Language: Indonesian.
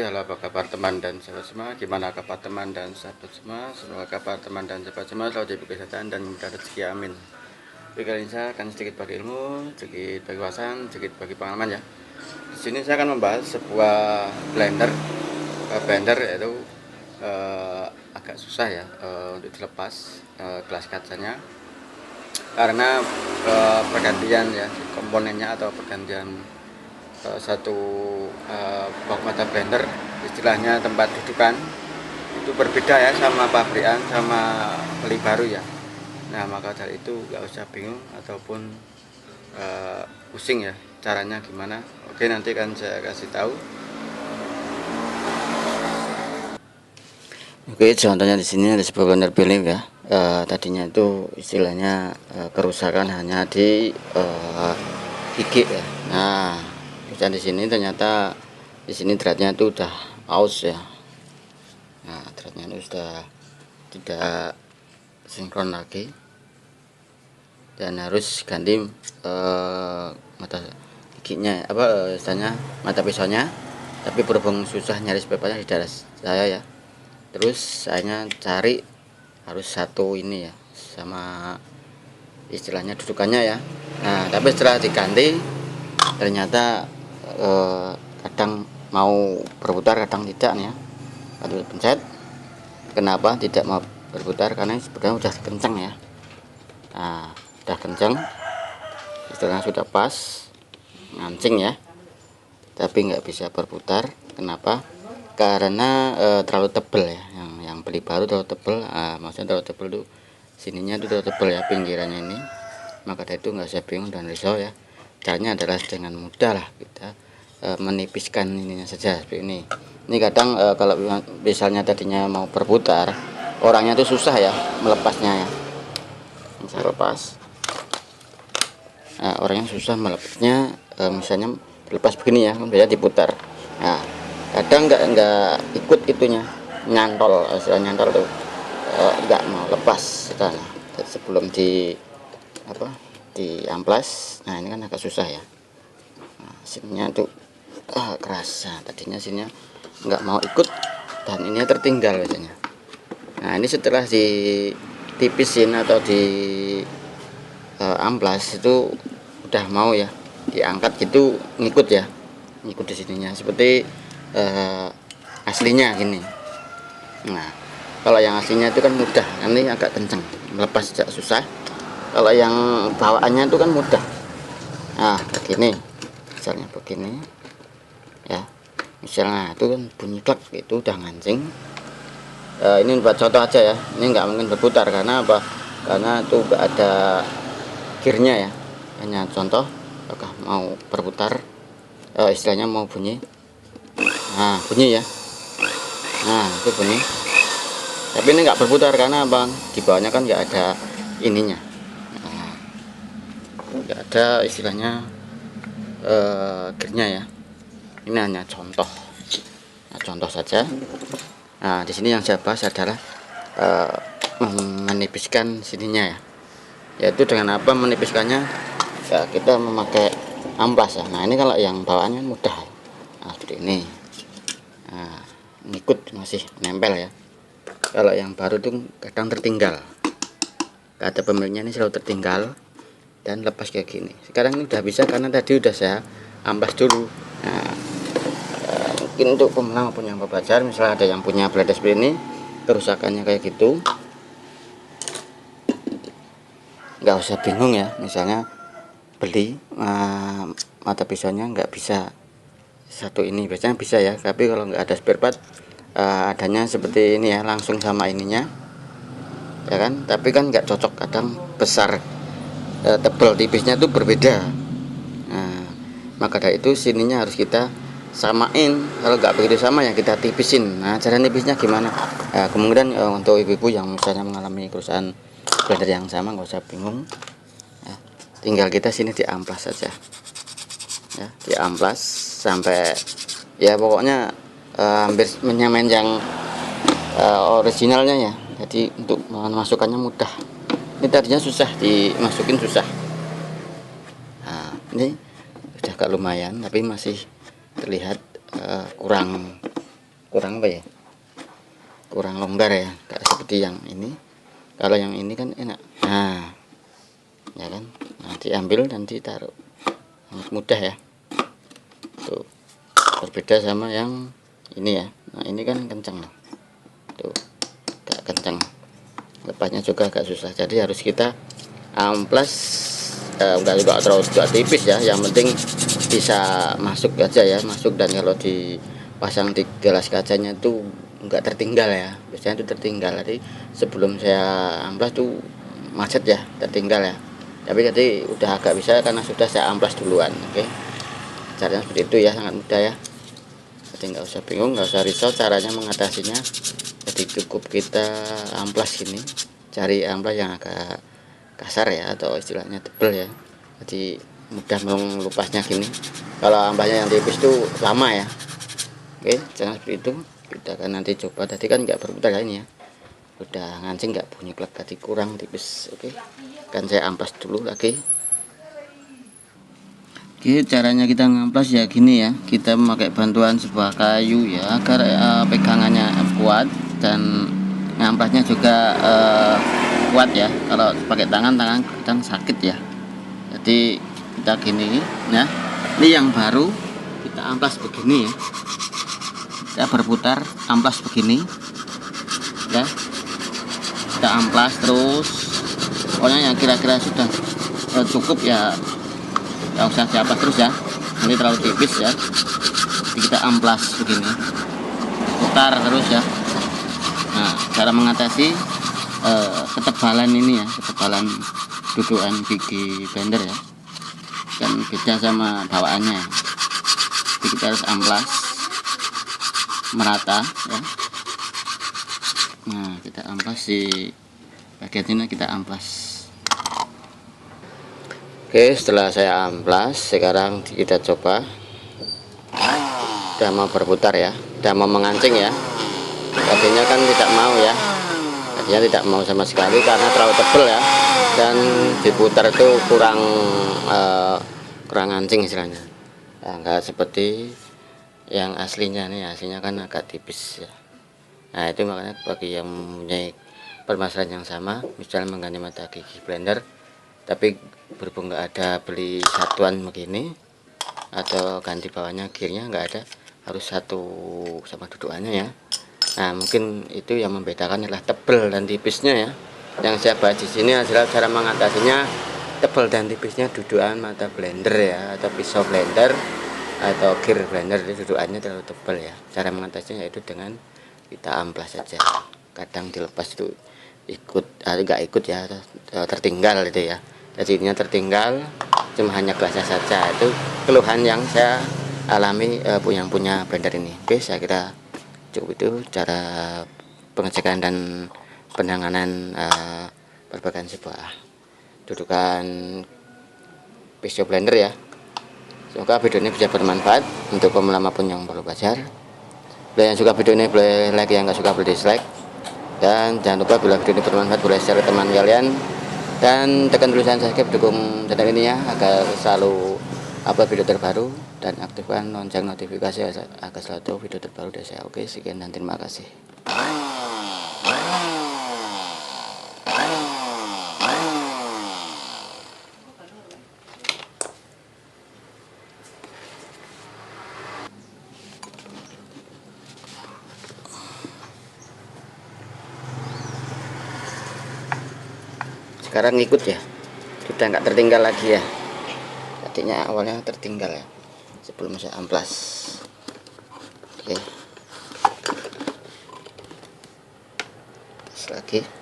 halo apa kabar teman dan sahabat semua? Gimana kabar teman dan sahabat semua? Semoga kabar teman dan sahabat semua selalu diberi kesehatan dan mudah rezeki, amin. Jadi kali ini saya akan sedikit bagi ilmu, sedikit bagi wawasan, sedikit bagi pengalaman ya. Di sini saya akan membahas sebuah blender yaitu agak susah ya untuk dilepas gelas kacanya karena pergantian ya komponennya atau pergantian satu box mata blender, istilahnya tempat dudukan itu berbeda ya sama pabrikan sama beli baru ya. Nah maka dari itu nggak usah bingung ataupun pusing ya caranya gimana. Oke, nanti kan saya kasih tahu. Oke, contohnya di sini ada sebuah blender Philips ya. Tadinya itu istilahnya kerusakan hanya di gigi ya. Nah, di sini ternyata di sini dratnya itu udah aus ya. Nah, dratnya itu sudah tidak sinkron lagi dan harus ganti mata giginya istilahnya mata pisaunya, tapi berhubung susah nyari spare di daerah saya ya. Terus saya cari harus satu ini ya sama istilahnya dudukannya ya. Nah, tapi setelah diganti ternyata kadang mau berputar kadang tidak nih ya. Kalau pencet kenapa tidak mau berputar, karena sebenarnya udah kencang ya. Nah, udah kencang, istilahnya sudah pas ngancing ya, tapi nggak bisa berputar. Kenapa? Karena terlalu tebel ya. Yang beli baru terlalu tebel. Maksudnya terlalu tebel tuh sininya tuh terlalu tebel ya, pinggirannya ini. Maka dari itu nggak usah bingung dan risau ya. Caranya adalah dengan mudah lah kita menipiskan ininya saja seperti ini. Ini kadang kalau misalnya tadinya mau berputar, orangnya tuh susah ya melepasnya ya. Saya lepas. Nah, orangnya susah melepasnya, misalnya dilepas begini ya, biasa diputar. Nah, kadang nggak ikut itunya, nyantol, nyantol tuh nggak mau lepas setelahnya sebelum di amplas. Nah, ini kan agak susah ya. Nah, sininya tuh keras. Nah, tadinya sininya nggak mau ikut dan ini tertinggal biasanya. Nah, ini setelah ditipisin atau di amplas itu udah mau ya diangkat gitu, ngikut ya, ngikut di sininya seperti aslinya gini. Nah, kalau yang aslinya itu kan mudah, ini agak kencang, melepas agak susah. Kalau yang bawaannya itu kan mudah. Nah, begini, misalnya begini ya, misalnya itu kan bunyi klek, itu udah ngancing. Ini buat contoh aja ya, ini nggak mungkin berputar karena apa? Karena itu nggak ada gearnya ya, hanya contoh. Apakah mau berputar, istilahnya mau bunyi. Nah, bunyi ya. Nah, itu bunyi. Tapi ini nggak berputar karena bang di bawahnya kan nggak ada ininya. Nah, nggak ada istilahnya gearnya ya. Ini hanya contoh. Nah, contoh saja. Nah, di sini yang saya bahas adalah menipiskan sininya ya. Yaitu dengan apa menipiskannya? Ya, kita memakai amplas ya. Nah, ini kalau yang bawaannya mudah. Nah, seperti ini. Nah, ngikut masih nempel ya. Kalau yang baru tuh kadang tertinggal. Kata pemiliknya ini selalu tertinggal dan lepas kayak gini. Sekarang ini udah bisa karena tadi udah saya amplas dulu. Nah, mungkin untuk pemula maupun yang pembelajar, misalnya ada yang punya blender seperti ini, kerusakannya kayak gitu, nggak usah bingung ya. Misalnya beli mata pisaunya nggak bisa satu ini, biasanya bisa ya, tapi kalau nggak ada spare part adanya seperti ini ya, langsung sama ininya ya kan, tapi kan nggak cocok, kadang besar tebal tipisnya tuh berbeda. Nah, maka dari itu sininya harus kita samain. Kalau nggak begitu sama ya kita tipisin. Nah, cara nipisnya gimana? Kemungkinan untuk ibu-ibu yang misalnya mengalami kerusakan blender yang sama, nggak usah bingung ya, tinggal kita sini diamplas saja ya, diamplas sampai ya pokoknya hampir menyamain yang originalnya ya. Jadi untuk memasukkannya mudah. Ini tadinya susah dimasukin, susah. Nah, ini sudah agak lumayan tapi masih terlihat kurang kurang apa ya, kurang longgar ya, nggak seperti yang ini. Kalau yang ini kan enak, nah ya kan, nanti ambil nanti taruh, mudah ya. Tuh berbeda sama yang ini ya. Nah ini kan kencang tuh, gak kencang, lepasnya juga agak susah, jadi harus kita amplas. Enggak juga terlalu tipis ya, yang penting bisa masuk aja ya, masuk. Dan kalau dipasang di gelas kacanya tuh enggak tertinggal ya, biasanya itu tertinggal. Jadi sebelum saya amplas tuh macet ya, tertinggal ya. Tapi tadi udah agak bisa karena sudah saya amplas duluan. Oke, caranya seperti itu ya, sangat mudah ya. Jadi nggak usah bingung, nggak usah risau caranya mengatasinya. Jadi cukup kita amplas gini, cari amplas yang agak kasar ya, atau istilahnya tebel ya, jadi mudah melupasnya gini. Kalau amplasnya yang tipis tuh lama ya. Oke, jangan seperti itu. Kita akan nanti coba, tadi kan nggak berputar ya ini ya, udah ngancing nggak bunyi klek, tadi kurang tipis. Oke, kan saya amplas dulu lagi. Oke, caranya kita ngamplas ya gini ya, kita memakai bantuan sebuah kayu ya, agar pegangannya kuat dan ngamplasnya juga kuat ya. Kalau pakai tangan kadang sakit ya, jadi kita gini ya. Ini yang baru kita amplas begini ya, kita berputar amplas begini ya, kita amplas terus. Pokoknya yang kira-kira sudah cukup ya, nggak usah diamplas terus ya, nanti terlalu tipis ya. Jadi kita amplas begini, putar terus ya. Nah, cara mengatasi ketebalan ini ya, ketebalan dudukan gigi blender ya, kan beda sama bawaannya. Jadi kita harus amplas merata ya. Nah, kita amplas di bagian ini, kita amplas. Oke, setelah saya amplas, sekarang kita coba. Udah mau berputar ya, udah mau mengancing ya. Tadinya kan tidak mau ya, tadinya tidak mau sama sekali karena terlalu tebal ya, dan diputar itu kurang ngancing istilahnya. Nah, enggak seperti yang aslinya nih, aslinya kan agak tipis ya. Nah itu makanya bagi yang mempunyai permasalahan yang sama, misalnya mengganti mata gigi blender tapi berhubung nggak ada beli satuan begini, atau ganti bawahnya gearnya nggak ada, harus satu sama dudukannya ya. Nah mungkin itu yang membedakan adalah tebal dan tipisnya ya. Yang saya bahas di sini adalah cara mengatasinya tebal dan tipisnya dudukan mata blender ya, atau pisau blender atau gear blender. Dudukannya terlalu tebal ya, cara mengatasinya yaitu dengan kita amplas saja. Kadang dilepas itu nggak ikut ya, tertinggal itu ya, jadinya tertinggal, cuma hanya gelasnya saja. Itu keluhan yang saya alami yang punya blender ini. Oke, saya kira cukup itu cara pengecekan dan penanganan perbaikan sebuah dudukan pisau blender ya. Semoga video ini bisa bermanfaat untuk pemula maupun yang baru belajar. Bila yang suka video ini boleh like, yang nggak suka boleh dislike. Dan jangan lupa bila video ini bermanfaat boleh share ke teman kalian, dan tekan tulisan subscribe dukung channel ini ya, agar selalu upload video terbaru, dan aktifkan lonceng notifikasi agar selalu tahu video terbaru dari saya. Oke, sekian dan terima kasih. Sekarang ngikut ya, sudah nggak tertinggal lagi ya. Tadinya awalnya tertinggal ya sebelum saya amplas. Oke, tes lagi.